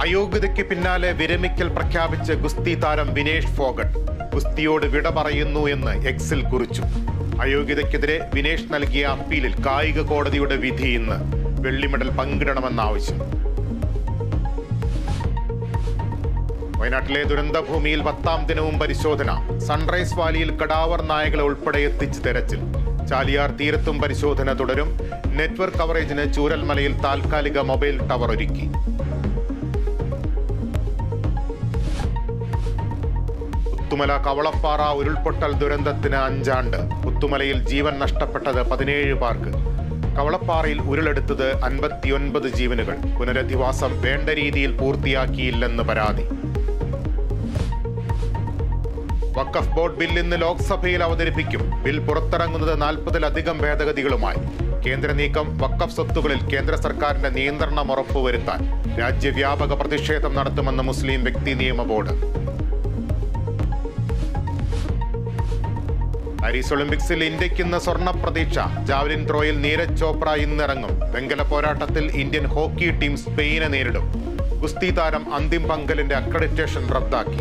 അയോഗ്യതയ്ക്ക് പിന്നാലെ വിരമിക്കൽ പ്രഖ്യാപിച്ച് ഗുസ്തി താരം വിനേഷ് ഫോഗട്ട് ഗുസ്തിയോട് വിട പറയുന്നു എന്ന് എക്സിൽ കുറിച്ചു. അയോഗ്യതയ്ക്കെതിരെ വിനേഷ് നൽകിയ അപ്പീലിൽ കായിക കോടതിയുടെ വിധി ഇന്ന്. വെള്ളി മെഡൽ പങ്കിടണമെന്ന ആവശ്യം. വയനാട്ടിലെ ദുരന്തഭൂമിയിൽ 10ാം ദിനവും പരിശോധന. സൺറൈസ് വാലിയിൽ കടാവർ നായകളെ ഉൾപ്പെടെ എത്തിച്ച് തെരച്ചിൽ. ചാലിയാർ തീരത്തും പരിശോധന തുടരും. നെറ്റ്വർക്ക് കവറേജിന് ചൂരൽമലയിൽ താൽക്കാലിക മൊബൈൽ ടവർ ഒരുക്കി. പുത്തുമല കവളപ്പാറ ഉരുൾപൊട്ടൽ ദുരന്തത്തിന് 5 ആണ്ട്. പുത്തുമലയിൽ ജീവൻ നഷ്ടപ്പെട്ടത് 17 പേർക്ക്. കവളപ്പാറയിൽ ഉരുളെടുത്തത് 59 ജീവനുകൾ. പുനരധിവാസം വേണ്ട രീതിയിൽ പൂർത്തിയാക്കിയില്ലെന്ന് പരാതി. വഖഫ് ബോർഡ് ബിൽ ഇന്ന് ലോക്സഭയിൽ അവതരിപ്പിക്കും. ബിൽ പുറത്തിറങ്ങുന്നത് 40-ലധികം ഭേദഗതികളുമായി. കേന്ദ്ര നീക്കം വഖഫ് സ്വത്തുകളിൽ കേന്ദ്ര സർക്കാരിന്റെ നിയന്ത്രണം ഉറപ്പുവരുത്താൻ. രാജ്യവ്യാപക പ്രതിഷേധം നടത്തുമെന്ന് മുസ്ലിം വ്യക്തി നിയമ ബോർഡ്. പാരീസ് ഒളിമ്പിക്സിൽ ഇന്ത്യയ്ക്ക് ഇന്ന് സ്വർണ്ണ പ്രതീക്ഷ. ജാവലിൻ ത്രോയിൽ നീരജ് ചോപ്ര ഇന്നിറങ്ങും. വെങ്കല പോരാട്ടത്തിൽ ഇന്ത്യൻ ഹോക്കി ടീം സ്പെയിനെ നേരിടും. ഗുസ്തി താരം അന്തിം പങ്കലിന്റെ അക്രഡിറ്റേഷൻ റദ്ദാക്കി.